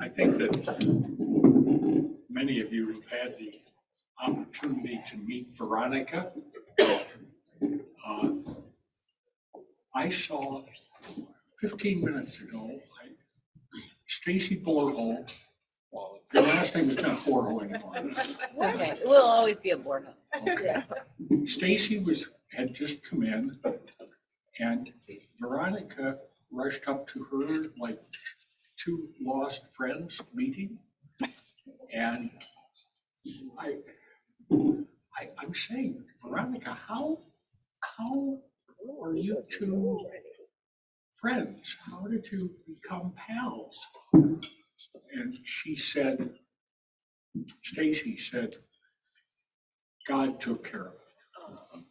I think that many of you have had the opportunity to meet Veronicah. I saw 15 minutes ago, Stacy Borho. Your last name is not Borho anymore. It's okay. It will always be a Borho. Okay. Stacy had just come in, and Veronicah rushed up to her like two lost friends meeting, and I'm saying, Veronicah, how are you two friends? How did you become pals? And she said, Stacy said, God took care of it.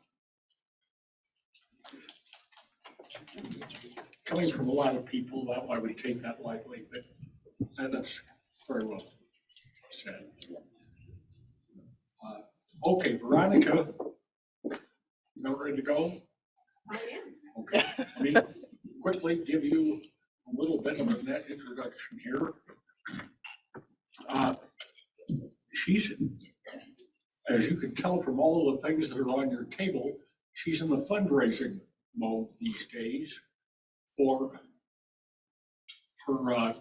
Coming from a lot of people, I would take that lightly, but that's very well said. Okay, Veronicah, you ready to go? I am. Okay, let me quickly give you a little bit of a net introduction here. She's, as you can tell from all of the things that are on your table, she's in the fundraising mode these days for her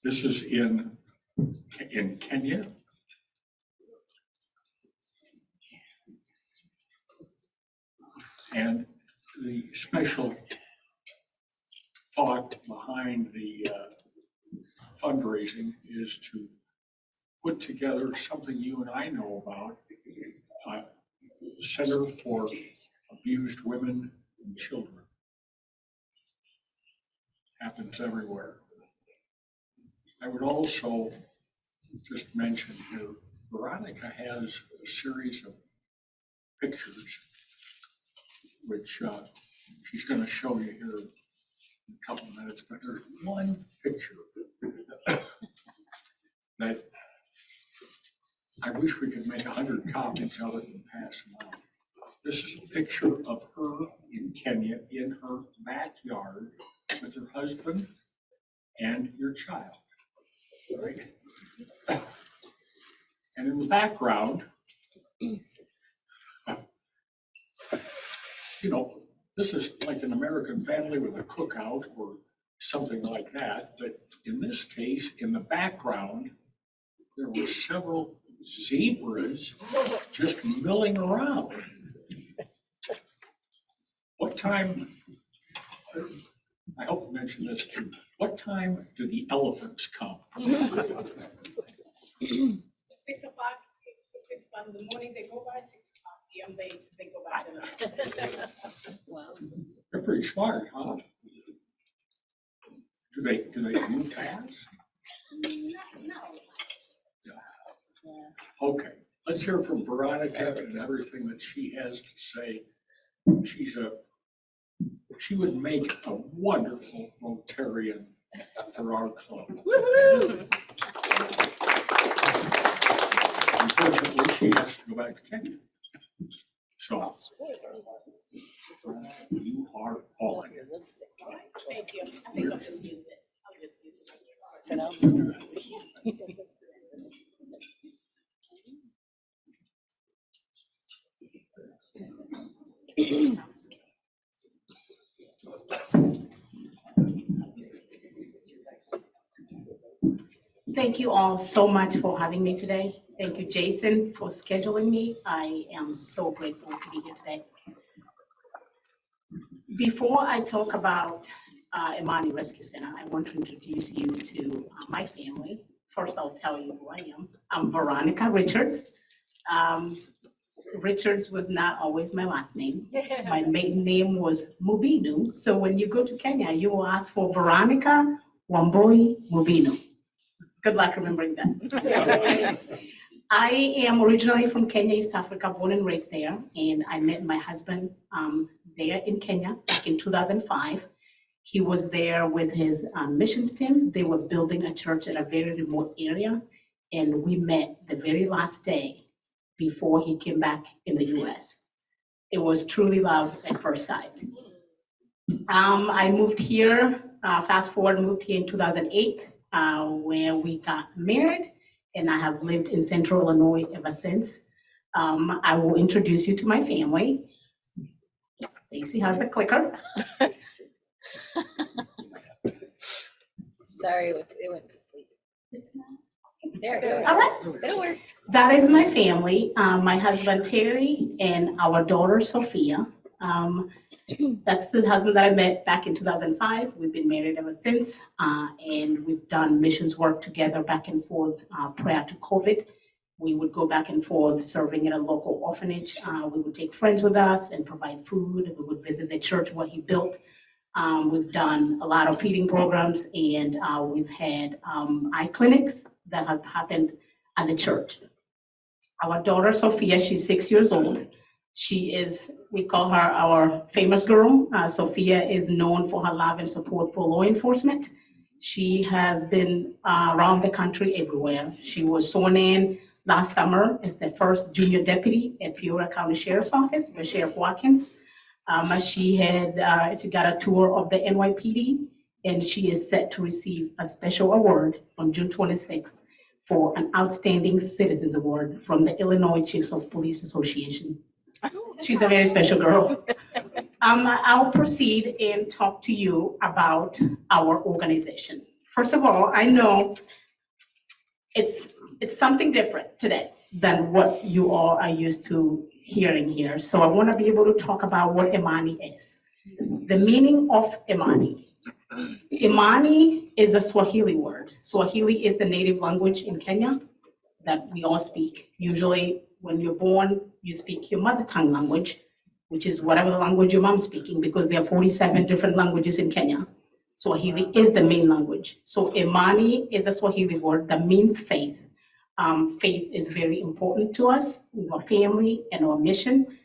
this is in Kenya. And the special thought behind the fundraising is to put together something you and I know about, Center for Abused Women and Children. Happens everywhere. I would also just mention here, Veronicah has a series of pictures which she's going to show you here in a couple of minutes, but there's one picture that I wish we could make 100 copies of it and pass them out. This is a picture of her in Kenya in her backyard with her husband and your child. Right? And in the background, you know, this is like an American family with a cookout or something like that. But in this case, in the background, there were several zebras just milling around. What time, I hope to mention this too, what time do the elephants come? 6 o'clock, 6 o'clock in the morning, they go by 6 o'clock p.m. They go by. Wow. They're pretty smart, huh? Do they move fast? No. Okay, let's hear from Veronicah and everything that she has to say. She would make a wonderful Rotarian for our club. Woohoo! Unfortunately, she has to go back to Kenya. So, you are on. Thank you. I think I'll just use this. I'll just use it. Thank you all so much for having me today. Thank you, Jason, for scheduling me. I am so grateful to be here today. Before I talk about Imani Rescue Center, I want to introduce you to my family. First, I'll tell you who I am. I'm Veronicah Richards. Richards was not always my last name. My maiden name was Mubinu. So when you go to Kenya, you will ask for Veronicah Wambui Mubinu. Good luck remembering that. I am originally from Kenya, East Africa, born and raised there. And I met my husband there in Kenya back in 2005. He was there with his missions team. They were building a church in a very remote area. and we met the very last day before he came back in the US. It was truly love at first sight. I moved here, fast forward, moved here in 2008, where we got married, and I have lived in Central Illinois ever since. I will introduce you to my family. Stacy has the clicker. Sorry, it went to sleep. It's not. There it goes. All right. It'll work. That is my family, my husband Terry and our daughter Sophia. That's the husband that I met back in 2005. We've been married ever since, and we've done missions work together back and forth prior to COVID. We would go back and forth serving at a local orphanage. We would take friends with us and provide food. We would visit the church where he built. We've done a lot of feeding programs, and we've had eye clinics that have happened at the church. Our daughter Sophia, she's 6 years old. She is, we call her our famous girl. Sophia is known for her love and support for law enforcement. She has been around the country everywhere. She was sworn in last summer as the first junior deputy at Peoria County Sheriff's Office by Sheriff Watkins. She got a tour of the NYPD, and she is set to receive a special award on June 26th for an Outstanding Citizens Award from the Illinois Chiefs of Police Association. She's a very special girl. I'll proceed and talk to you about our organization. First of all, I know it's something different today than what you all are used to hearing here. So I want to be able to talk about what Imani is. The meaning of Imani. Imani is a Swahili word. Swahili is the native language in Kenya that we all speak. Usually when you're born, you speak your mother tongue language, which is whatever language your mom's speaking, because there are 47 different languages in Kenya. Swahili is the main language. So Imani is a Swahili word that means faith. Faith is very important to us, our family, and our mission.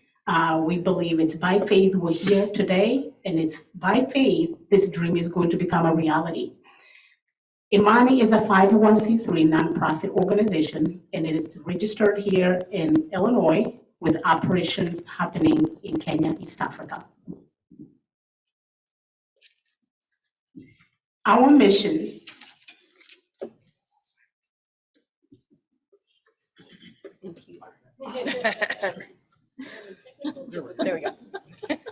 We believe it's by faith we're here today, and it's by faith this dream is going to become a reality. Imani is a 501c3 nonprofit organization, and it is registered here in Illinois with operations happening in Kenya, East Africa. Our mission There we go.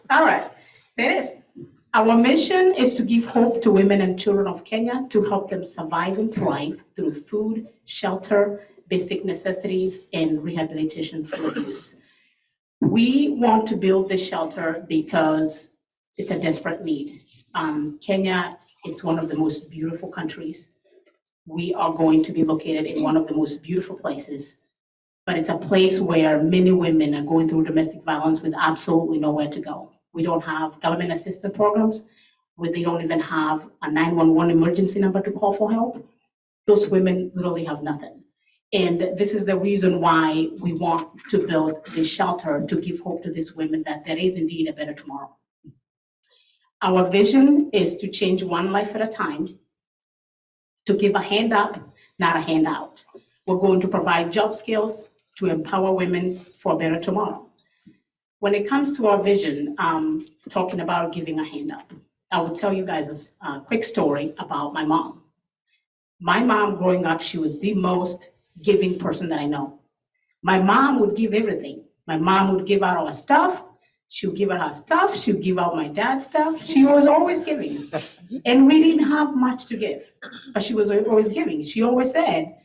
All right, there it is. Our mission is to give hope to women and children of Kenya to help them survive and thrive through food, shelter, basic necessities, and rehabilitation from abuse. We want to build this shelter because it's a desperate need. Kenya, it's one of the most beautiful countries. We are going to be located in one of the most beautiful places, but it's a place where many women are going through domestic violence with absolutely nowhere to go. We don't have government assistance programs, where they don't even have a 911 emergency number to call for help. Those women literally have nothing. And this is the reason why we want to build this shelter, to give hope to these women that there is indeed a better tomorrow. Our vision is to change one life at a time, to give a hand up, not a handout. We're going to provide job skills to empower women for a better tomorrow. When it comes to our vision, talking about giving a hand up, I will tell you guys a quick story about my mom. My mom, growing up, she was the most giving person that I know. My mom would give everything. My mom would give out our stuff. She would give out her stuff. She would give out my dad's stuff. She was always giving. And we didn't have much to give, but she was always giving. She always said,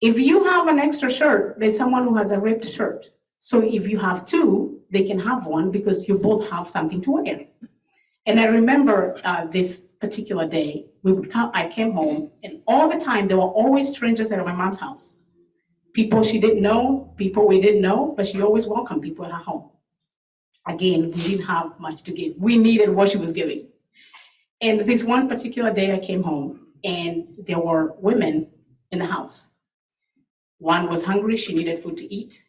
if you have an extra shirt, there's someone who has a ripped shirt. So if you have two, they can have one because you both have something to wear. And I remember this particular day, I came home, and all the time there were always strangers at my mom's house. People she didn't know, people we didn't know, but she always welcomed people at her home. Again, we didn't have much to give. We needed what she was giving. And this one particular day I came home, and there were women in the house. One was hungry, she needed food to eat.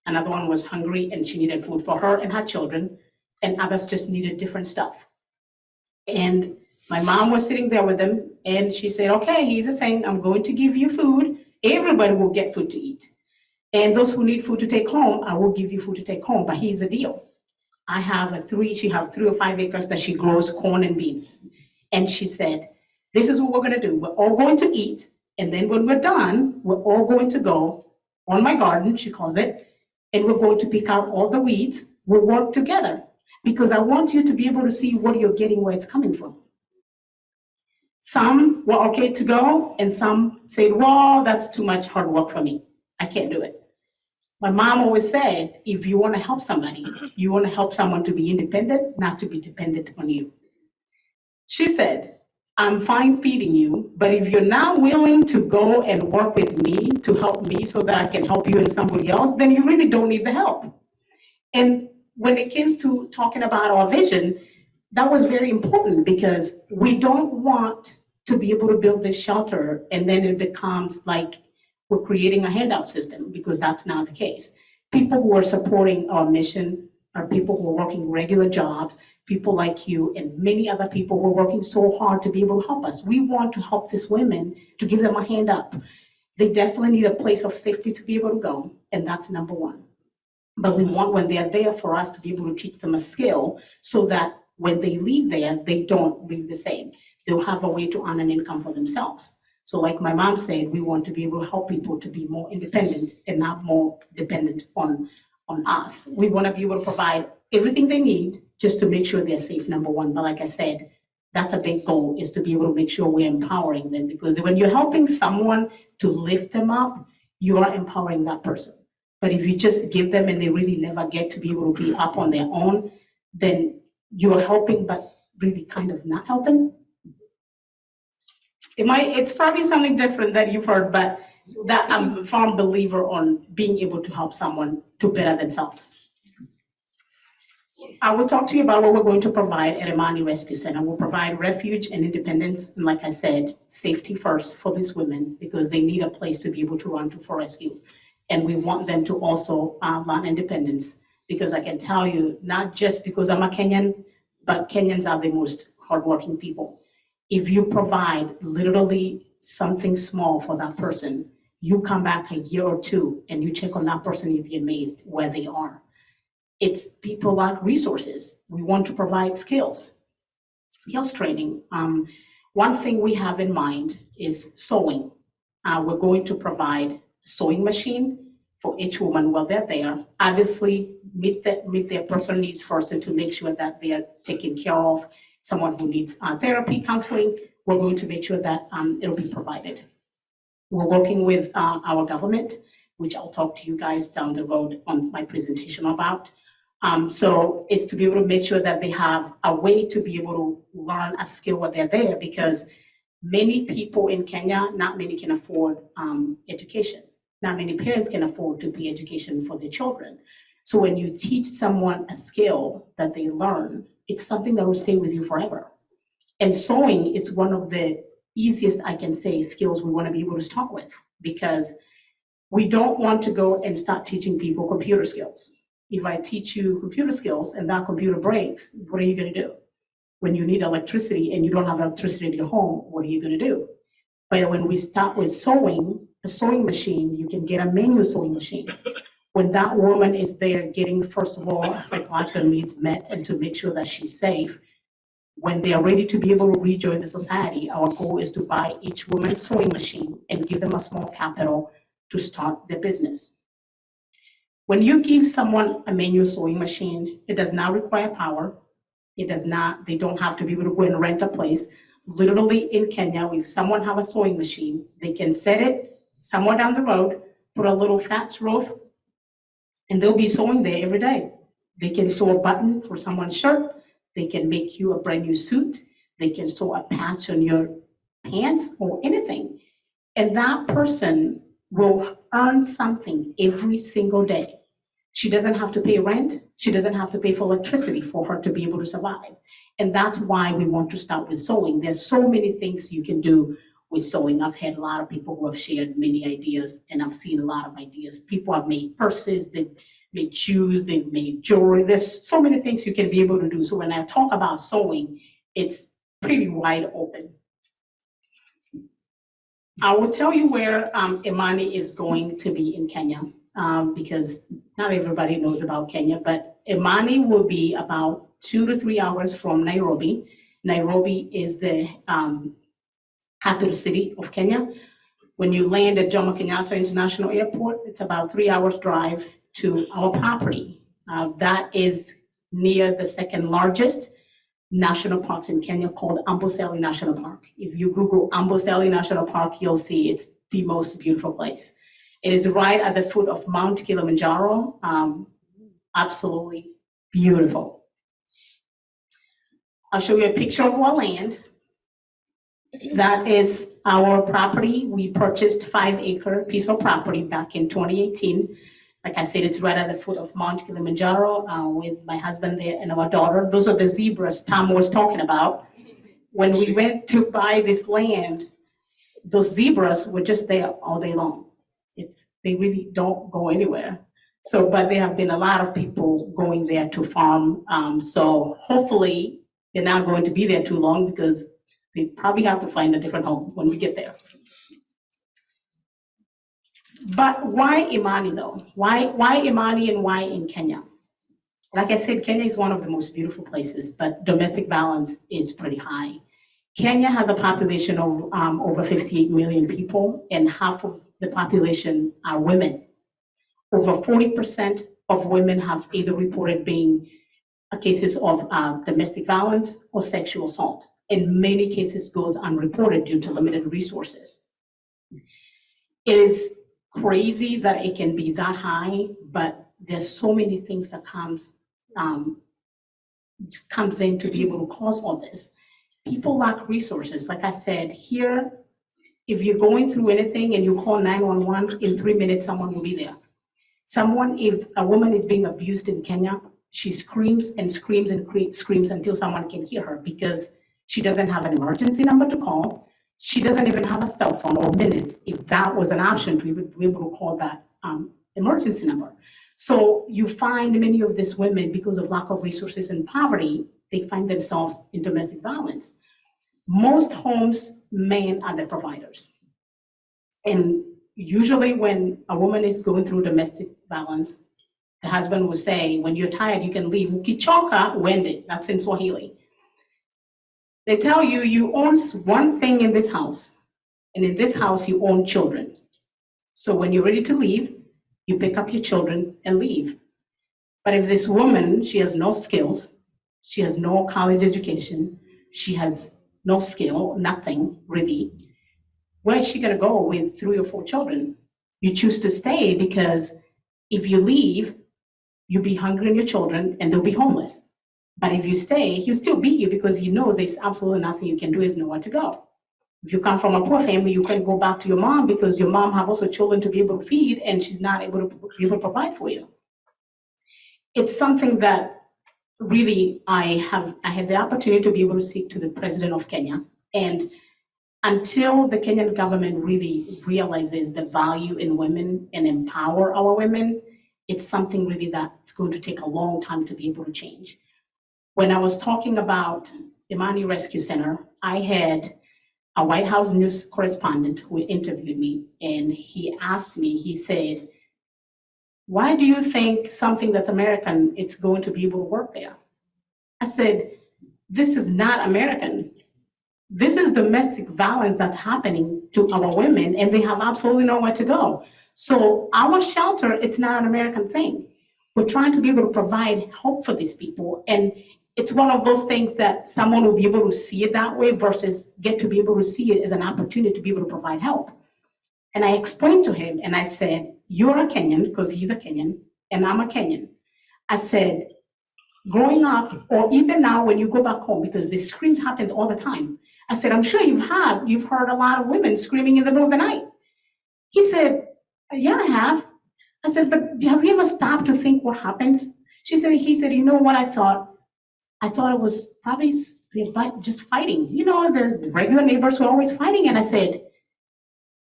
Another one was hungry and she needed food for her and her children, and others just needed different stuff. And my mom was sitting there with them, and she said, okay, here's the thing, I'm going to give you food. Everybody will get food to eat. And those who need food to take home, I will give you food to take home. But here's the deal. She have 3 or 5 acres that she grows corn and beans. And she said, this is what we're gonna do. We're all going to eat. And then when we're done, we're all going to go on my garden, she calls it, and we're going to pick out all the weeds. We'll work together because I want you to be able to see what you're getting, where it's coming from. Some were okay to go, and some said, well, that's too much hard work for me. I can't do it. My mom always said, if you want to help somebody, you want to help someone to be independent, not to be dependent on you. She said, I'm fine feeding you, but if you're not willing to go and work with me to help me so that I can help you and somebody else, then you really don't need the help. And when it comes to talking about our vision, that was very important because we don't want to be able to build this shelter and then it becomes like we're creating a handout system, because that's not the case. People who are supporting our mission are people who are working regular jobs, people like you and many other people who are working so hard to be able to help us. We want to help these women, to give them a hand up. They definitely need a place of safety to be able to go, and that's number one. But we want, when they're there, for us to be able to teach them a skill so that when they leave there, they don't leave the same. They'll have a way to earn an income for themselves. So like my mom said, we want to be able to help people to be more independent and not more dependent on us. We want to be able to provide everything they need just to make sure they're safe, number one. But like I said, that's a big goal, is to be able to make sure we're empowering them, because when you're helping someone to lift them up, you are empowering that person. But if you just give them and they really never get to be able to be up on their own, then you're helping, but really kind of not helping. It's probably something different that you've heard, but that I'm a firm believer on being able to help someone to better themselves. I will talk to you about what we're going to provide at Imani Rescue Center. We'll provide refuge and independence, and like I said, safety first for these women, because they need a place to be able to run to for rescue. And we want them to also learn independence, because I can tell you, not just because I'm a Kenyan, but Kenyans are the most hardworking people. If you provide literally something small for that person, you come back a year or two and you check on that person, you'd be amazed where they are. It's people lack resources. We want to provide skills training. One thing we have in mind is sewing. We're going to provide a sewing machine for each woman while they're there. Obviously, meet their personal needs first, and to make sure that they are taken care of. Someone who needs therapy, counseling, we're going to make sure that it'll be provided. We're working with our government, which I'll talk to you guys down the road on my presentation about. So it's to be able to make sure that they have a way to be able to learn a skill while they're there, because many people in Kenya, not many can afford education. Not many parents can afford to pay education for their children. So when you teach someone a skill that they learn, it's something that will stay with you forever. And sewing is one of the easiest, I can say, skills we want to be able to start with, because we don't want to go and start teaching people computer skills. If I teach you computer skills and that computer breaks, what are you going to do? When you need electricity and you don't have electricity in your home, what are you going to do? But when we start with sewing, a sewing machine, you can get a manual sewing machine. When that woman is there getting, first of all, psychological needs met and to make sure that she's safe, when they are ready to be able to rejoin the society, our goal is to buy each woman a sewing machine and give them a small capital to start their business. When you give someone a manual sewing machine, it does not require power. They don't have to be able to go and rent a place. Literally in Kenya, if someone have a sewing machine, they can set it somewhere down the road, put a little thatch roof, and they'll be sewing there every day. They can sew a button for someone's shirt. They can make you a brand new suit. They can sew a patch on your pants or anything. And that person will earn something every single day. She doesn't have to pay rent. She doesn't have to pay for electricity for her to be able to survive. And that's why we want to start with sewing. There's so many things you can do with sewing. I've had a lot of people who have shared many ideas, and I've seen a lot of ideas. People have made purses, they've made shoes, they've made jewelry. There's so many things you can be able to do. So when I talk about sewing, it's pretty wide open. I will tell you where Imani is going to be in Kenya, because not everybody knows about Kenya, but Imani will be about 2 to 3 hours from Nairobi. Nairobi is the capital city of Kenya. When you land at Jomo Kenyatta International Airport, it's about 3 hours drive to our property. That is near the second largest national parks in Kenya, called Amboseli National Park. If you Google Amboseli National Park, you'll see it's the most beautiful place. It is right at the foot of Mount Kilimanjaro. Absolutely beautiful. I'll show you a picture of our land. That is our property. We purchased 5-acre piece of property back in 2018. Like I said, it's right at the foot of Mount Kilimanjaro with my husband there and our daughter. Those are the zebras Tom was talking about. When we went to buy this land, those zebras were just there all day long. They really don't go anywhere. So, but there have been a lot of people going there to farm. So hopefully they're not going to be there too long, because they probably have to find a different home when we get there. But why Imani though? Why Imani and why in Kenya? Like I said, Kenya is one of the most beautiful places, but domestic violence is pretty high. Kenya has a population of over 58 million people, and half of the population are women. Over 40% of women have either reported being cases of domestic violence or sexual assault. In many cases goes unreported due to limited resources. It is crazy that it can be that high, but there's so many things that comes in to be able to cause all this. People lack resources. Like I said, here, if you're going through anything and you call 911, in 3 minutes, someone will be there. If a woman is being abused in Kenya, she screams and screams and screams until someone can hear her, because she doesn't have an emergency number to call. She doesn't even have a cell phone or minutes, if that was an option, to even be able to call that emergency number. So you find many of these women, because of lack of resources and poverty, they find themselves in domestic violence. Most homes, men are the providers. And usually when a woman is going through domestic violence, the husband will say, when you're tired, you can leave. Ukichoka, wende. That's in Swahili. They tell you, you own one thing in this house, and in this house you own children. So when you're ready to leave, you pick up your children and leave. But if this woman, she has no skills, she has no college education, she has no skill, nothing really, where is she gonna go with 3 or 4 children? You choose to stay, because if you leave, you'll be hungry in your children and they'll be homeless. But if you stay, he'll still beat you, because he knows there's absolutely nothing you can do, is nowhere to go. If you come from a poor family, you can go back to your mom, because your mom have also children to be able to feed, and she's not able to provide for you. It's something that really I had the opportunity to be able to speak to the president of Kenya. And until the Kenyan government really realizes the value in women and empower our women, it's something really that's going to take a long time to be able to change. When I was talking about Imani Rescue Center, I had a White House news correspondent who interviewed me, and he asked me, he said, why do you think something that's American, it's going to be able to work there? I said, this is not American. This is domestic violence that's happening to our women, and they have absolutely nowhere to go. So our shelter, it's not an American thing. We're trying to be able to provide hope for these people. And it's one of those things that someone will be able to see it that way versus get to be able to see it as an opportunity to be able to provide help. And I explained to him, and I said, you're a Kenyan, because he's a Kenyan, and I'm a Kenyan. I said, growing up, or even now when you go back home, because the screams happens all the time. I said, I'm sure you've heard a lot of women screaming in the middle of the night. He said, yeah, I have. I said, but have you ever stopped to think what happens? He said, you know what I thought? I thought it was probably just fighting. You know, the regular neighbors were always fighting. And I said,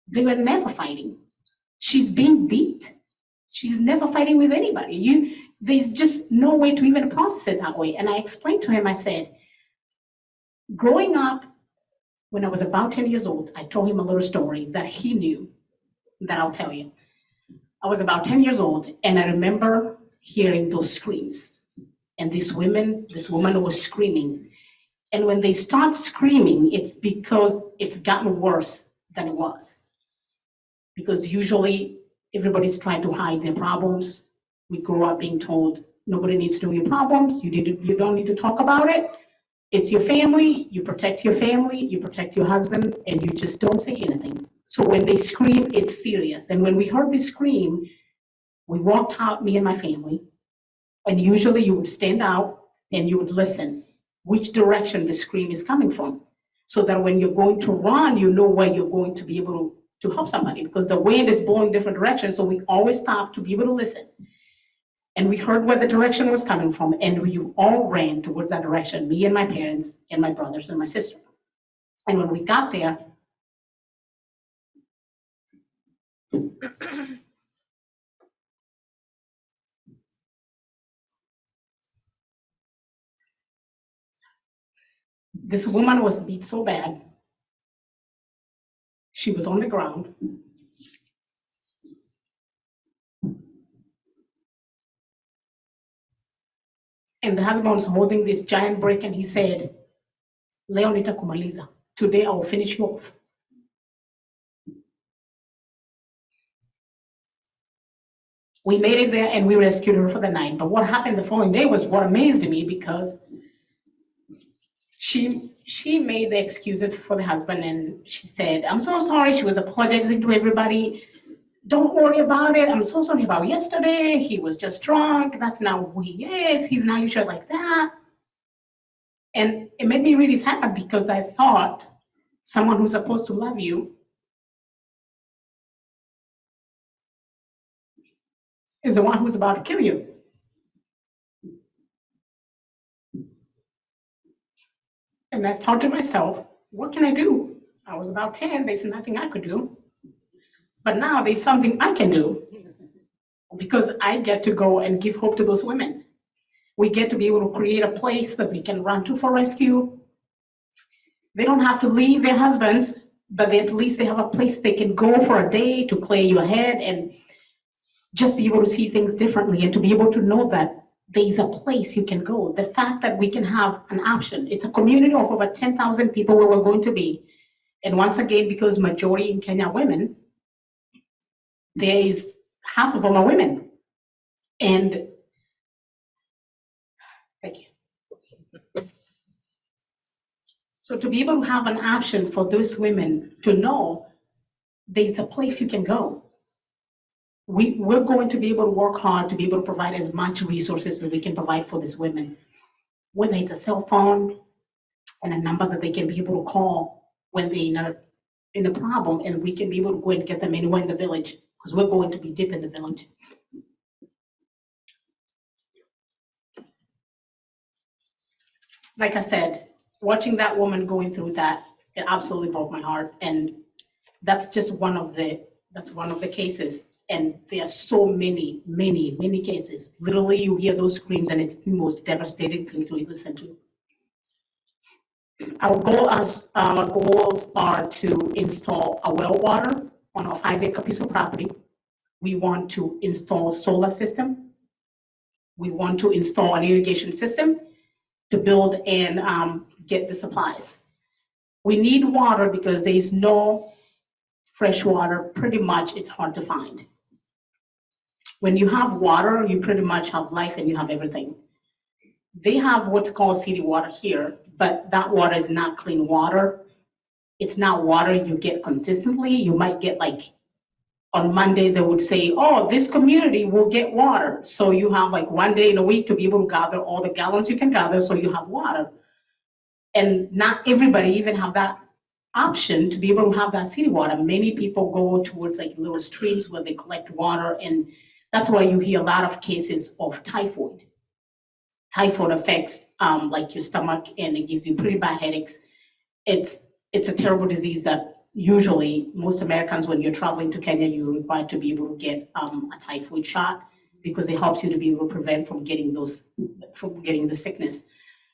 they were never fighting. She's being beat. She's never fighting with anybody. There's just no way to even process it that way. And I explained to him, I said, growing up When I was about 10 years old, I told him a little story that he knew that I'll tell you. I was about 10 years old, and I remember hearing those screams. And this woman was screaming. And when they start screaming, it's because it's gotten worse than it was. Because usually everybody's trying to hide their problems. We grow up being told nobody needs to know your problems. You don't need to talk about it. It's your family. You protect your family. You protect your husband, and you just don't say anything. So when they scream, it's serious. And when we heard this scream, we walked out, me and my family. And usually you would stand out and you would listen which direction the scream is coming from, so that when you're going to run, you know where you're going to be able to help somebody, because the wind is blowing different directions. So we always stop to be able to listen. And we heard where the direction was coming from, and we all ran towards that direction, me and my parents and my brothers and my sister. And when we got there, this woman was beat so bad. She was on the ground. And the husband was holding this giant brick, and he said, "Leo nitakumaliza. Today I will finish you off." We made it there and we rescued her for the night. But what happened the following day was what amazed me, because she made the excuses for the husband, and she said, "I'm so sorry." She was apologizing to everybody. "Don't worry about it. I'm so sorry about yesterday. He was just drunk. That's not who he is. He's not usually like that." And it made me really sad, because I thought someone who's supposed to love you is the one who's about to kill you. And I thought to myself, what can I do? I was about 10, there's nothing I could do. But now there's something I can do, because I get to go and give hope to those women. We get to be able to create a place that they can run to for rescue. They don't have to leave their husbands, but at least they have a place they can go for a day to clear your head and just be able to see things differently, and to be able to know that there's a place you can go. The fact that we can have an option. It's a community of over 10,000 people where we're going to be. And once again, because majority in Kenya are women, there is half of them are women. And thank you. So to be able to have an option for those women to know there's a place you can go. We're going to be able to work hard to be able to provide as much resources that we can provide for these women, whether it's a cell phone and a number that they can be able to call when they're in a problem, and we can be able to go and get them anywhere in the village, because we're going to be deep in the village. Like I said, watching that woman going through that, it absolutely broke my heart. And that's just one of the cases. And there are so many cases. Literally, you hear those screams, and it's the most devastating thing to listen to. Our goals are to install a well water on our 5-acre piece of property. We want to install solar system. We want to install an irrigation system to build and get the supplies. We need water because there is no fresh water. Pretty much, it's hard to find. When you have water, you pretty much have life and you have everything. They have what's called city water here, but that water is not clean water. It's not water you get consistently. You might get, like, on Monday, they would say, "Oh, this community will get water." So you have like one day in a week to be able to gather all the gallons you can gather, so you have water. And not everybody even have that option to be able to have that city water. Many people go towards like little streams where they collect water, and that's why you hear a lot of cases of typhoid. Typhoid affects like your stomach, and it gives you pretty bad headaches. It's a terrible disease that usually most Americans, when you're traveling to Kenya, you're required to be able to get a typhoid shot, because it helps you to be able to prevent from getting the sickness.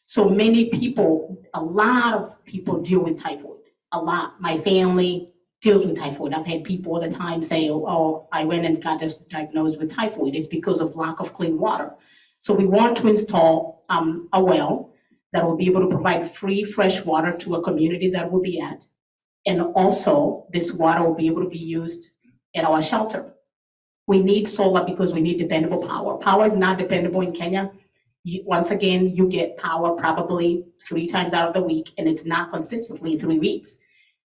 So many people, a lot of people deal with typhoid. a lot. My family deals with typhoid. I've had people all the time say, oh, I went and got diagnosed with typhoid. It's because of lack of clean water. So we want to install a well that will be able to provide free fresh water to a community that we'll be at. And also, this water will be able to be used at our shelter. We need solar because we need dependable power. Power is not dependable in Kenya. Once again, you get power probably 3 times out of the week, and it's not consistently 3 weeks.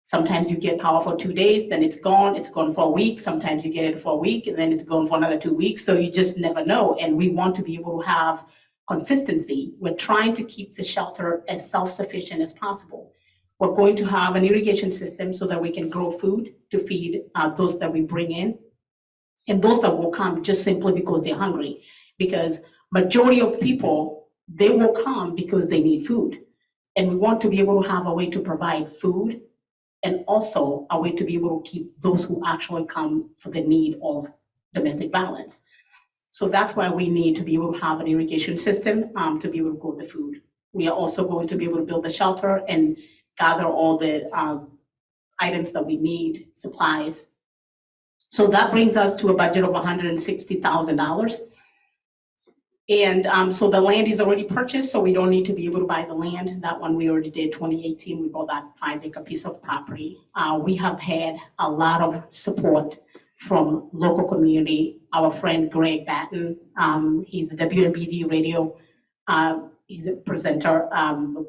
Sometimes you get power for 2 days, then it's gone for a week. Sometimes you get it for a week, and then it's gone for another 2 weeks. So you just never know. And we want to be able to have consistency. We're trying to keep the shelter as self-sufficient as possible. We're going to have an irrigation system so that we can grow food to feed those that we bring in. And those that will come just simply because they're hungry. Because majority of people, they will come because they need food. And we want to be able to have a way to provide food and also a way to be able to keep those who actually come for the need of domestic violence. So that's why we need to be able to have an irrigation system to be able to grow the food. We are also going to be able to build the shelter and gather all the items that we need, supplies. So that brings us to a budget of $160,000. And so the land is already purchased, so we don't need to be able to buy the land. That one we already did, 2018, we bought that 5-acre piece of property. We have had a lot of support from local community. Our friend Greg Batten, he's a WMBD radio, he's a presenter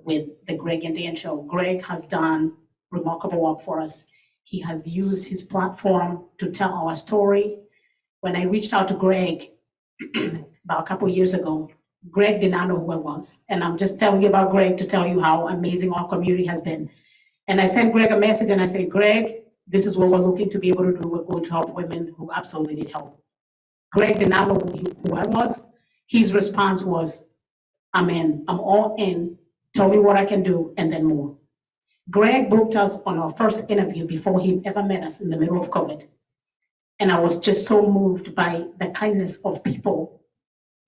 with the Greg and Dan Show. Greg has done remarkable work for us. He has used his platform to tell our story. When I reached out to Greg about a couple of years ago, Greg did not know who I was. And I'm just telling you about Greg to tell you how amazing our community has been. And I sent Greg a message and I said, Greg, this is what we're looking to be able to do. We're going to help women who absolutely need help. Greg did not know who I was. His response was, I'm in, I'm all in. Tell me what I can do and then more. Greg booked us on our first interview before he ever met us in the middle of COVID. And I was just so moved by the kindness of people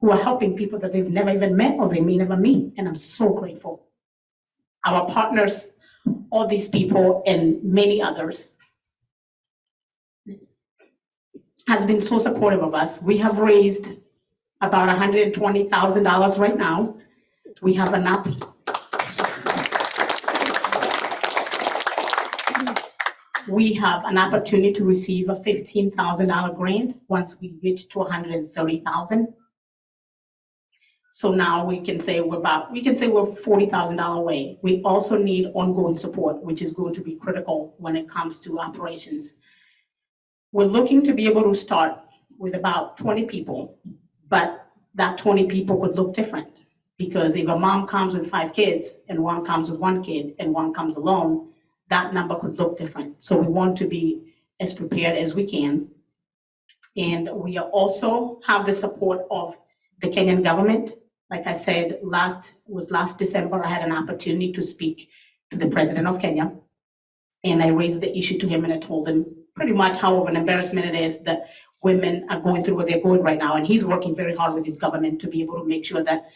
who are helping people that they've never even met or they may never meet. And I'm so grateful. Our partners, all these people and many others, has been so supportive of us. We have raised about $120,000 right now. We have enough. We have an opportunity to receive a $15,000 grant once we reach to $130,000. So now we can say we're $40,000 away. We also need ongoing support, which is going to be critical when it comes to operations. We're looking to be able to start with about 20 people, but that 20 people could look different because if a mom comes with 5 kids and one comes with 1 kid and one comes alone, that number could look different. So we want to be as prepared as we can. And we also have the support of the Kenyan government. Like I said, last December, I had an opportunity to speak to the president of Kenya. And I raised the issue to him and I told him pretty much how of an embarrassment it is that women are going through what they're going right now. And he's working very hard with his government to be able to make sure that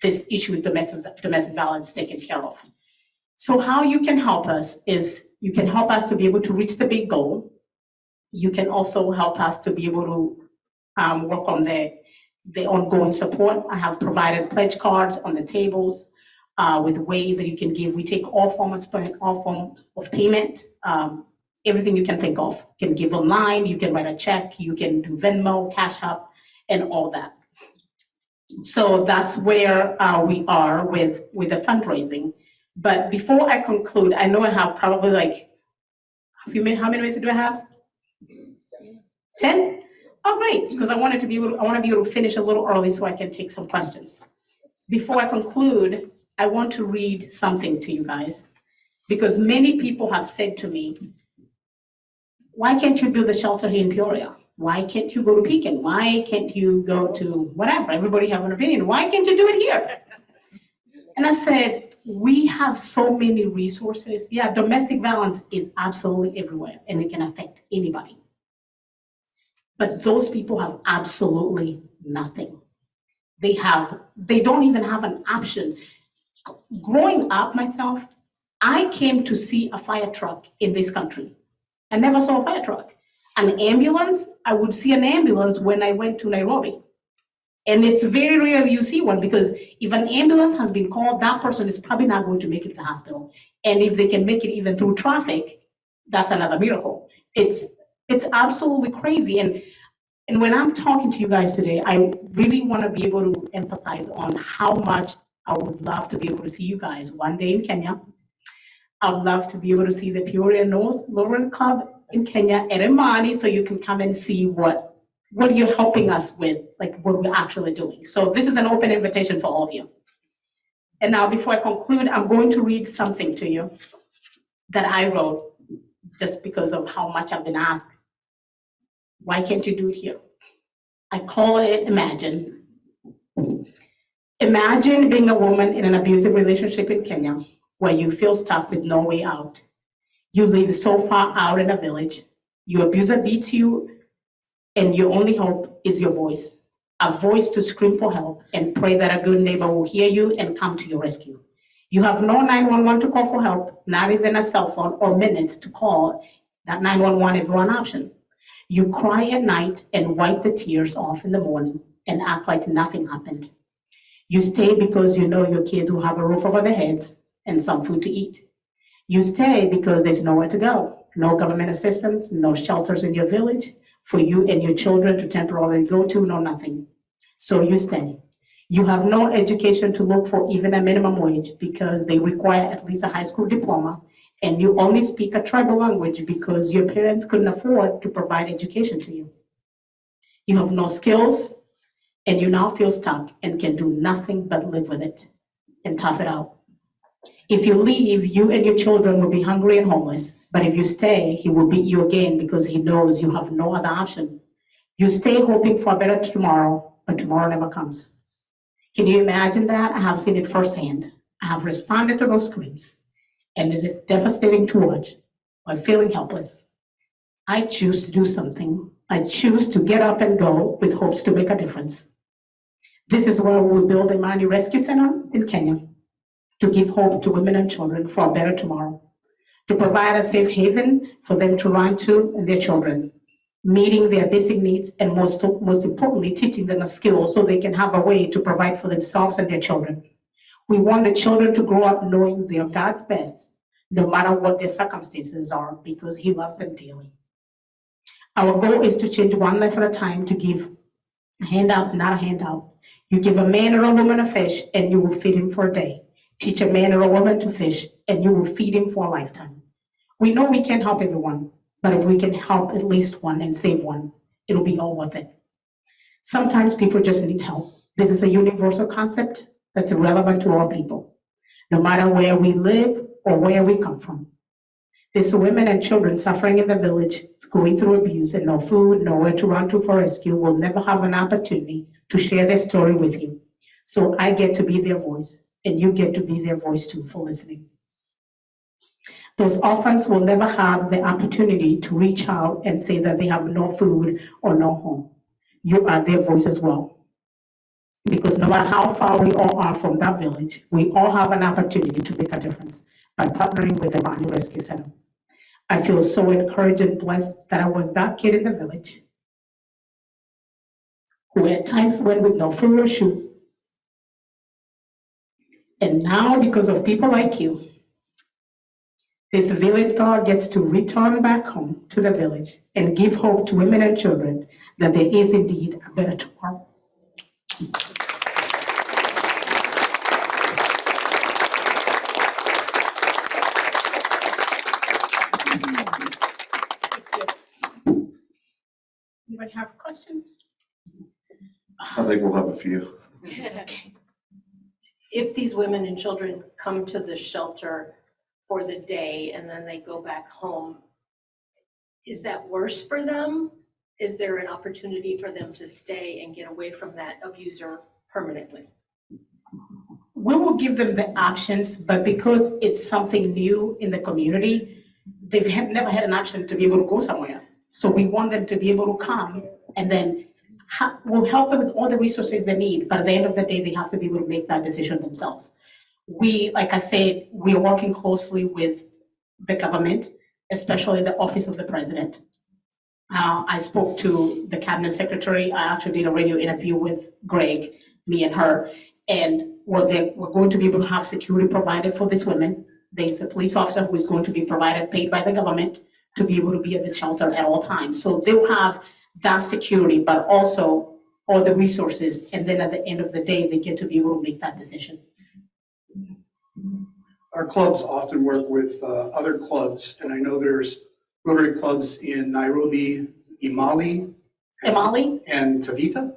this issue with domestic violence is taken care of. So how you can help us is you can help us to be able to reach the big goal. You can also help us to be able to work on the ongoing support. I have provided pledge cards on the tables with ways that you can give. We take all forms of payment, everything you can think of. You can give online, you can write a check, you can do Venmo, Cash App, and all that. So that's where we are with the fundraising. But before I conclude, I know I have probably like how many minutes do I have? 10? Oh, great, because I want to be able to finish a little early so I can take some questions. Before I conclude, I want to read something to you guys, because many people have said to me, why can't you build a shelter here in Peoria? Why can't you go to Pekin? Why can't you go to whatever? Everybody have an opinion. Why can't you do it here? And I said, we have so many resources. Yeah, domestic violence is absolutely everywhere and it can affect anybody. But those people have absolutely nothing. They don't even have an option. Growing up myself, I came to see a fire truck in this country. I never saw a fire truck. An ambulance, I would see an ambulance when I went to Nairobi. And it's very rare you see one because if an ambulance has been called, that person is probably not going to make it to the hospital. And if they can make it even through traffic, that's another miracle. It's absolutely crazy. And when I'm talking to you guys today, I really want to be able to emphasize on how much I would love to be able to see you guys one day in Kenya. I'd love to be able to see the Peoria-North Rotary Club in Kenya and Imani, so you can come and see what you're helping us with, like what we're actually doing. So this is an open invitation for all of you. And now before I conclude, I'm going to read something to you that I wrote just because of how much I've been asked. Why can't you do it here? I call it Imagine. Imagine being a woman in an abusive relationship in Kenya where you feel stuck with no way out. You live so far out in a village. Your abuser beats you, and your only hope is your voice. A voice to scream for help and pray that a good neighbor will hear you and come to your rescue. You have no 911 to call for help, not even a cell phone or minutes to call that 911 is one option. You cry at night and wipe the tears off in the morning and act like nothing happened. You stay because you know your kids will have a roof over their heads and some food to eat. You stay because there's nowhere to go, no government assistance, no shelters in your village for you and your children to temporarily go to, no nothing. So you stay. You have no education to look for even a minimum wage because they require at least a high school diploma, and you only speak a tribal language because your parents couldn't afford to provide education to you. You have no skills, and you now feel stuck and can do nothing but live with it and tough it out. If you leave, you and your children will be hungry and homeless, but if you stay, he will beat you again because he knows you have no other option. You stay hoping for a better tomorrow, but tomorrow never comes. Can you imagine that? I have seen it firsthand. I have responded to those screams, and it is devastating to watch while feeling helpless. I choose to do something. I choose to get up and go with hopes to make a difference. This is where we will build a Imani Rescue Center in Kenya to give hope to women and children for a better tomorrow, to provide a safe haven for them to run to and their children, meeting their basic needs, and most importantly, teaching them a skill so they can have a way to provide for themselves and their children. We want the children to grow up knowing they are God's best, no matter what their circumstances are, because He loves them dearly. Our goal is to change one life at a time, to give a handout, not a handout. You give a man or a woman a fish, and you will feed him for a day. Teach a man or a woman to fish, and you will feed him for a lifetime. We know we can't help everyone, but if we can help at least one and save one, it'll be all worth it. Sometimes people just need help. This is a universal concept that's relevant to all people, no matter where we live or where we come from. These women and children suffering in the village, going through abuse and no food, nowhere to run to for rescue, will never have an opportunity to share their story with you. So I get to be their voice, and you get to be their voice too for listening. Those orphans will never have the opportunity to reach out and say that they have no food or no home. You are their voice as well. Because no matter how far we all are from that village, we all have an opportunity to make a difference by partnering with the Imani Rescue Center. I feel so encouraged and blessed that I was that kid in the village who at times went with no food or shoes. And now, because of people like you, this village girl gets to return back home to the village and give hope to women and children that there is indeed a better tomorrow. Anybody have a question? I think we'll have a few. If these women and children come to the shelter for the day and then they go back home, is that worse for them? Is there an opportunity for them to stay and get away from that abuser permanently? We will give them the options, but because it's something new in the community, they've never had an option to be able to go somewhere. So we want them to be able to come, and then we'll help them with all the resources they need, but at the end of the day, they have to be able to make that decision themselves. like I said, we're working closely with the government, especially the Office of the President. I spoke to the Cabinet Secretary. I actually did a radio interview with Greg, me and her, and we're going to be able to have security provided for these women. There's a police officer who is going to be provided, paid by the government, to be able to be at the shelter at all times. So they'll have that security, but also all the resources, and then at the end of the day, they get to be able to make that decision. Our clubs often work with other clubs, and I know there's Rotary clubs in Nairobi, Imani, and Tavita.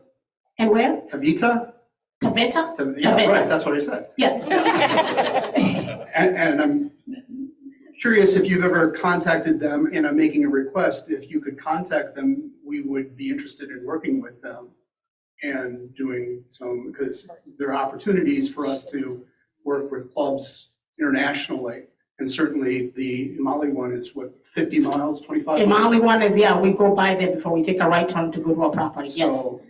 And where? Tavita? Taveta? Yeah, Taveta. right, that's what I said. Yes. And I'm curious if you've ever contacted them, and I'm making a request, if you could contact them, we would be interested in working with them and doing some, because there are opportunities for us to work with clubs internationally. And certainly the Imali one is what, 50 miles, 25 miles? Imali one is, yeah, we go by there before we take a right turn to Goodwill property, yes. So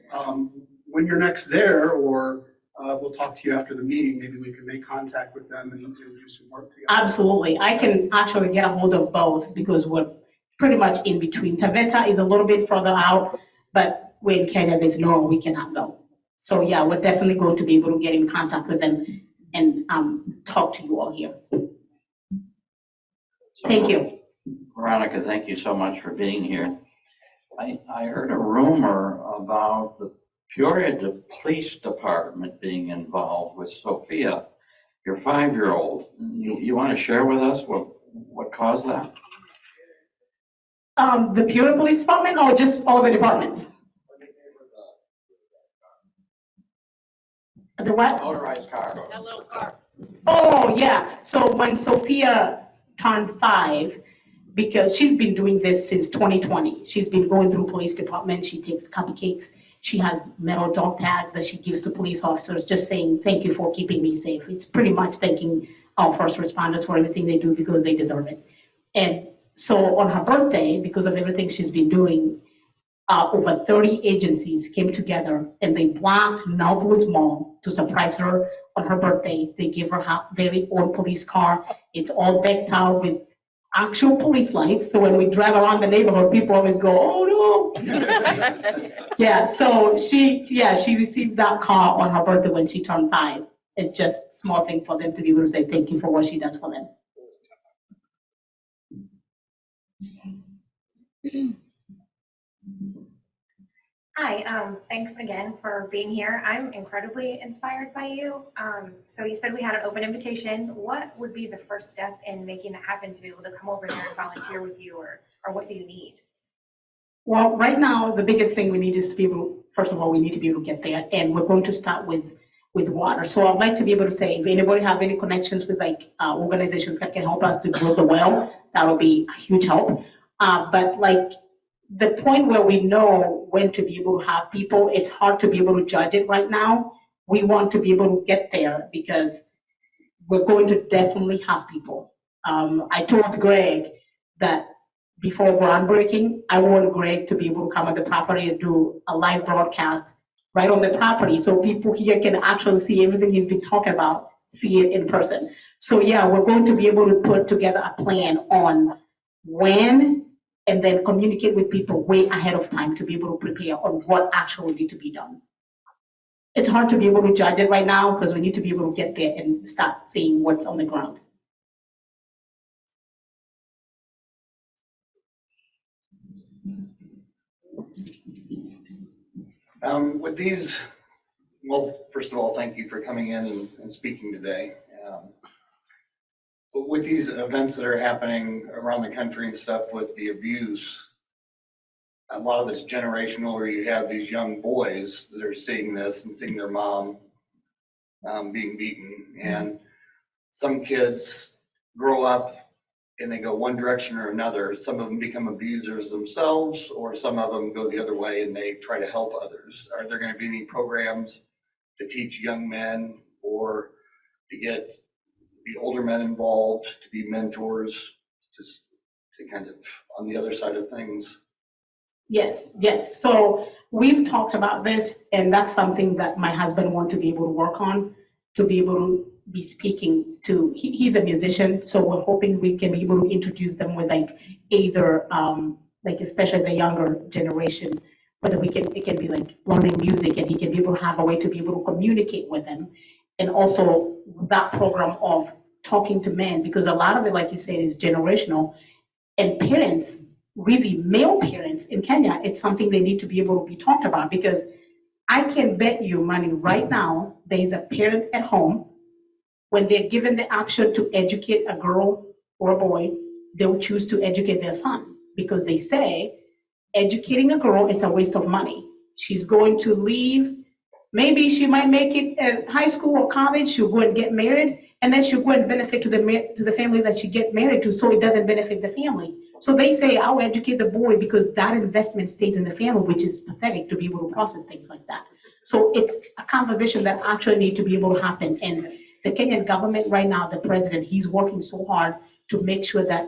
when you're next there, or we'll talk to you after the meeting, maybe we can make contact with them and do some work together. Absolutely. I can actually get a hold of both because we're pretty much in between. Taveta is a little bit further out, but we're in Kenya, there's no, we cannot go. So yeah, we're definitely going to be able to get in contact with them and talk to you all here. Thank you. Veronica, thank you so much for being here. I heard a rumor about the Peoria Police Department being involved with Sophia, your 5-year-old. You want to share with us what caused that? The Peoria Police Department or just all the departments? The what? Motorized car. That little car. Oh, yeah. So when Sophia turned 5, because she's been doing this since 2020. She's been going through police department. She takes cupcakes. She has metal dog tags that she gives to police officers, just saying, thank you for keeping me safe. It's pretty much thanking our first responders for everything they do because they deserve it. And so on her birthday, because of everything she's been doing, over 30 agencies came together and they blocked Northwoods Mall to surprise her on her birthday. They gave her her very own police car. It's all decked out with actual police lights. So when we drive around the neighborhood, people always go, oh no. Yeah, so she received that car on her birthday when she turned 5. It's just a small thing for them to be able to say thank you for what she does for them. Hi, thanks again for being here. I'm incredibly inspired by you. So you said we had an open invitation. What would be the first step in making that happen to be able to come over here and volunteer with you, or what do you need? Well, right now, the biggest thing we need is to be able, first of all, we need to be able to get there, and we're going to start with water. So I'd like to be able to say, if anybody have any connections with like organizations that can help us to drill the well, that will be a huge help. But like the point where we know when to be able to have people, it's hard to be able to judge it right now. We want to be able to get there because we're going to definitely have people. I told Greg that before groundbreaking, I want Greg to be able to come on the property and do a live broadcast right on the property so people here can actually see everything he's been talking about, see it in person. So yeah, we're going to be able to put together a plan on when, and then communicate with people way ahead of time to be able to prepare on what actually need to be done. It's hard to be able to judge it right now because we need to be able to get there and start seeing what's on the ground. With these, well, first of all, thank you for coming in and speaking today. But with these events that are happening around the country and stuff with the abuse, a lot of it's generational, where you have these young boys that are seeing this and seeing their mom being beaten. And some kids grow up and they go one direction or another. Some of them become abusers themselves, or some of them go the other way and they try to help others. Are there going to be any programs to teach young men or to get the older men involved, to be mentors, just to kind of on the other side of things? Yes. So we've talked about this, and that's something that my husband wants to be able to work on, to be able to be speaking to, he's a musician, so we're hoping we can be able to introduce them with like either, like especially the younger generation, whether it can be like learning music and he can be able to have a way to be able to communicate with them. And also that program of talking to men, because a lot of it, like you said, is generational. And parents, really male parents in Kenya, it's something they need to be able to be talked about, because I can bet you money right now, there's a parent at home, when they're given the option to educate a girl or a boy, they'll choose to educate their son, because they say, educating a girl, it's a waste of money. She's going to leave, maybe she might make it at high school or college, she'll go and get married, and then she'll go and benefit to the family that she get married to, so it doesn't benefit the family. So they say, I'll educate the boy because that investment stays in the family, which is pathetic to be able to process things like that. So it's a conversation that actually need to be able to happen. And the Kenyan government right now, the president, he's working so hard to make sure that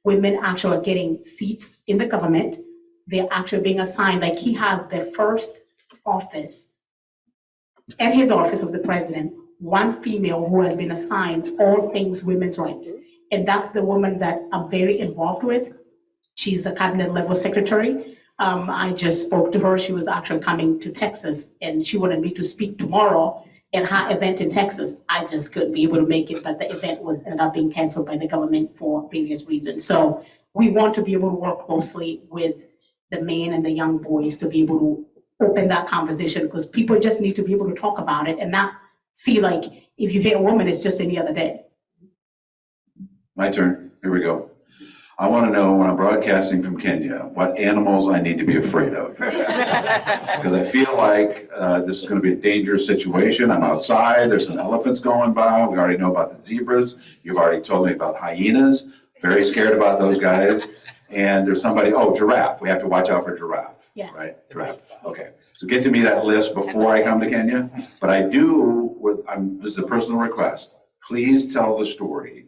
women actually are getting seats in the government. They're actually being assigned, like he has the first office and his office of the president, one female who has been assigned all things women's rights. And that's the woman that I'm very involved with. She's a cabinet level secretary. I just spoke to her. She was actually coming to Texas and she wanted me to speak tomorrow at her event in Texas. I just couldn't be able to make it, but the event ended up being canceled by the government for various reasons. So we want to be able to work closely with the men and the young boys to be able to open that conversation, because people just need to be able to talk about it and not see like, if you hit a woman, it's just any other day. My turn. Here we go. I want to know, when I'm broadcasting from Kenya, what animals I need to be afraid of. Because I feel like this is going to be a dangerous situation. I'm outside. There's some elephants going by. We already know about the zebras. You've already told me about hyenas. Very scared about those guys. And there's somebody, giraffe. We have to watch out for giraffe. Yeah. Right? Giraffe. Okay. So get to me that list before I come to Kenya. But I do, this is a personal request. Please tell the story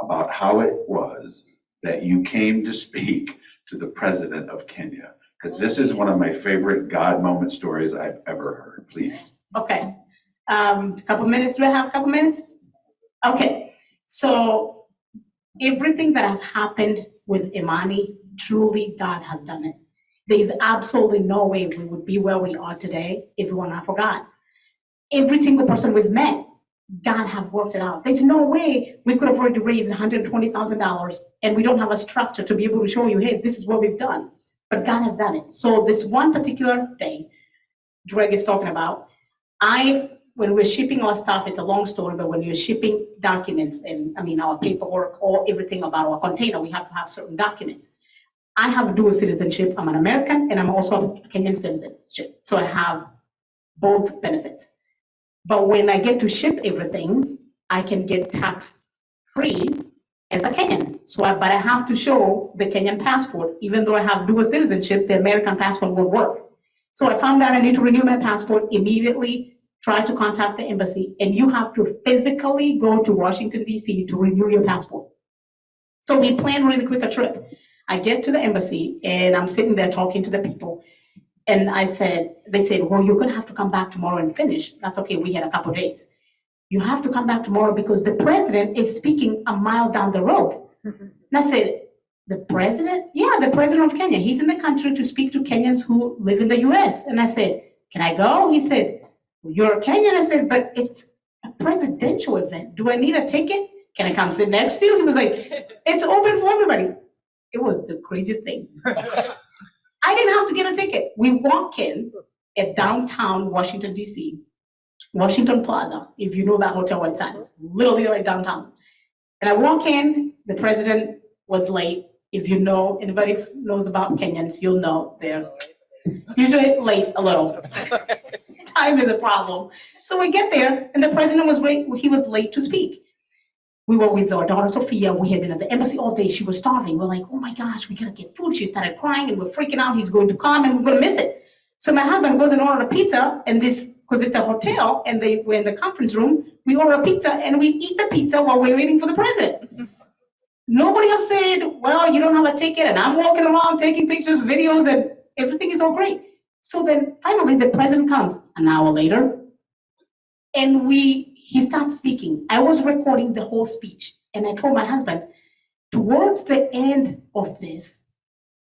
about how it was that you came to speak to the president of Kenya, because this is one of my favorite God moment stories I've ever heard. Please. Okay. Couple minutes. Do I have a couple minutes? Okay. So everything that has happened with Imani, truly God has done it. There is absolutely no way we would be where we are today if we were not for God. Every single person we've met, God have worked it out. There's no way we could have already raised $120,000 and we don't have a structure to be able to show you, hey, this is what we've done. But God has done it. So this one particular day, Greg is talking about, when we're shipping our stuff, it's a long story, but when you're shipping documents and our paperwork or everything about our container, we have to have certain documents. I have dual citizenship. I'm an American and I'm also a Kenyan citizenship. So I have both benefits. But when I get to ship everything, I can get tax-free as a Kenyan. But I have to show the Kenyan passport. Even though I have dual citizenship, the American passport will work. So I found out I need to renew my passport immediately, try to contact the embassy, and you have to physically go to Washington, D.C. to renew your passport. So we planned really quick a trip. I get to the embassy, and I'm sitting there talking to the people. And they said, well, you're going to have to come back tomorrow and finish. That's okay. We had a couple days. You have to come back tomorrow because the president is speaking a mile down the road. And I said, the president? Yeah, the president of Kenya. He's in the country to speak to Kenyans who live in the U.S. And I said, can I go? He said, you're a Kenyan. I said, but it's a presidential event. Do I need a ticket? Can I come sit next to you? He was like, it's open for everybody. It was the craziest thing. I didn't have to get a ticket. We walk in at downtown Washington, D.C., Washington Plaza, if you know that hotel outside, it's literally right downtown. And I walk in, the president was late. If you know, anybody knows about Kenyans, you'll know they're usually late a little. Time is a problem. So we get there, and the president was late. He was late to speak. We were with our daughter, Sophia. We had been at the embassy all day. She was starving. We're like, oh my gosh, we gotta get food. She started crying and we're freaking out. He's going to come and we're gonna miss it. So my husband goes and orders a pizza, and because it's a hotel and we're in the conference room, we order a pizza and we eat the pizza while we're waiting for the president. Nobody have said, well, you don't have a ticket, and I'm walking around taking pictures, videos, and everything is all great. So then finally the president comes an hour later, And he starts speaking. I was recording the whole speech. And I told my husband, towards the end of this,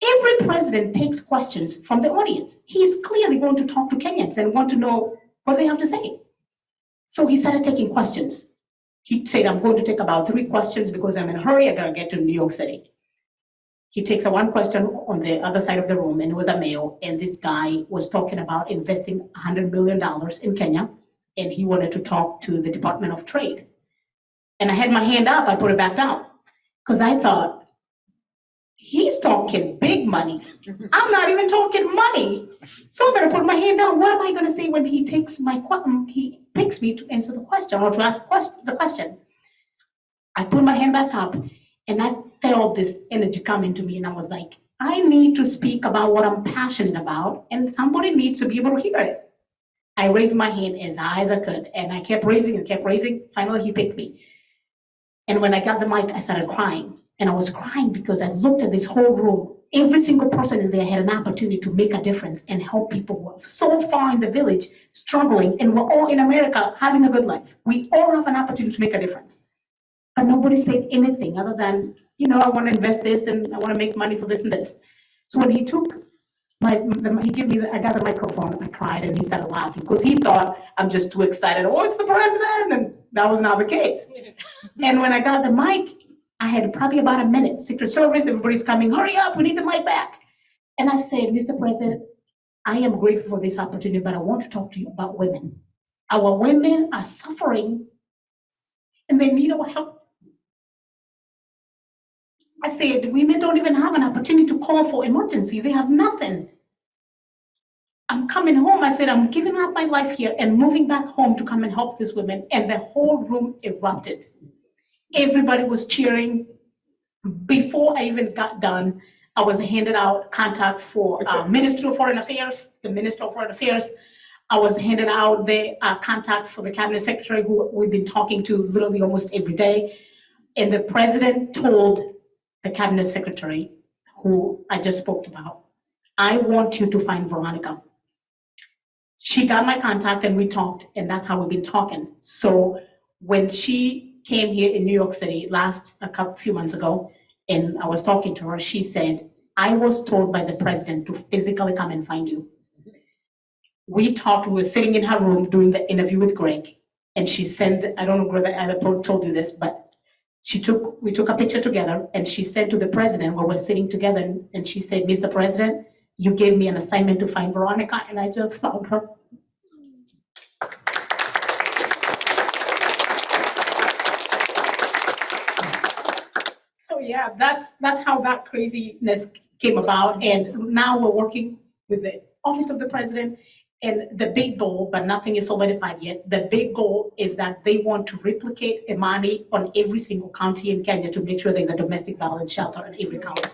every president takes questions from the audience. He's clearly going to talk to Kenyans and want to know what they have to say. So he started taking questions. He said, I'm going to take about 3 questions because I'm in a hurry. I gotta get to New York City. He takes one question on the other side of the room, and it was a male. And this guy was talking about investing $100 million in Kenya. And he wanted to talk to the Department of Trade. And I had my hand up, I put it back down. Because I thought, he's talking big money. I'm not even talking money. So I better put my hand down. What am I gonna say when he picks me to answer the question or to ask the question? I put my hand back up and I felt this energy coming to me and I was like, I need to speak about what I'm passionate about and somebody needs to be able to hear it. I raised my hand as high as I could and I kept raising and kept raising. Finally, he picked me. And when I got the mic, I started crying. And I was crying because I looked at this whole room. Every single person in there had an opportunity to make a difference and help people who are so far in the village struggling. And we're all in America having a good life. We all have an opportunity to make a difference. But nobody said anything other than, I want to invest this and I want to make money for this and this. So when he took I got the microphone, I cried and he started laughing because he thought I'm just too excited. Oh, it's the president. And that was not the case. And when I got the mic, I had probably about a minute. Secret Service, everybody's coming, hurry up, we need the mic back. And I said, Mr. President, I am grateful for this opportunity, but I want to talk to you about women. Our women are suffering and they need our help. I said, women don't even have an opportunity to call for emergency. They have nothing. I'm coming home. I said, I'm giving up my life here and moving back home to come and help these women. And the whole room erupted. Everybody was cheering. Before I even got done, I was handed out contacts for Minister of Foreign Affairs, the Minister of Foreign Affairs. I was handed out the contacts for the Cabinet Secretary who we've been talking to literally almost every day. And the president told the Cabinet Secretary, who I just spoke about, I want you to find Veronica. She got my contact and we talked, and that's how we've been talking. So when she came here in New York City a few months ago, and I was talking to her, she said, I was told by the president to physically come and find you. We talked, we were sitting in her room doing the interview with Greg, and she sent, I don't know whether I told you this, but we took a picture together and she said to the president while we're sitting together and she said, Mr. President, you gave me an assignment to find Veronica and I just found her. So yeah, that's how that craziness came about. And now we're working with the Office of the President. And the big goal, but nothing is solidified yet, the big goal is that they want to replicate Imani on every single county in Kenya to make sure there's a domestic violence shelter in every county.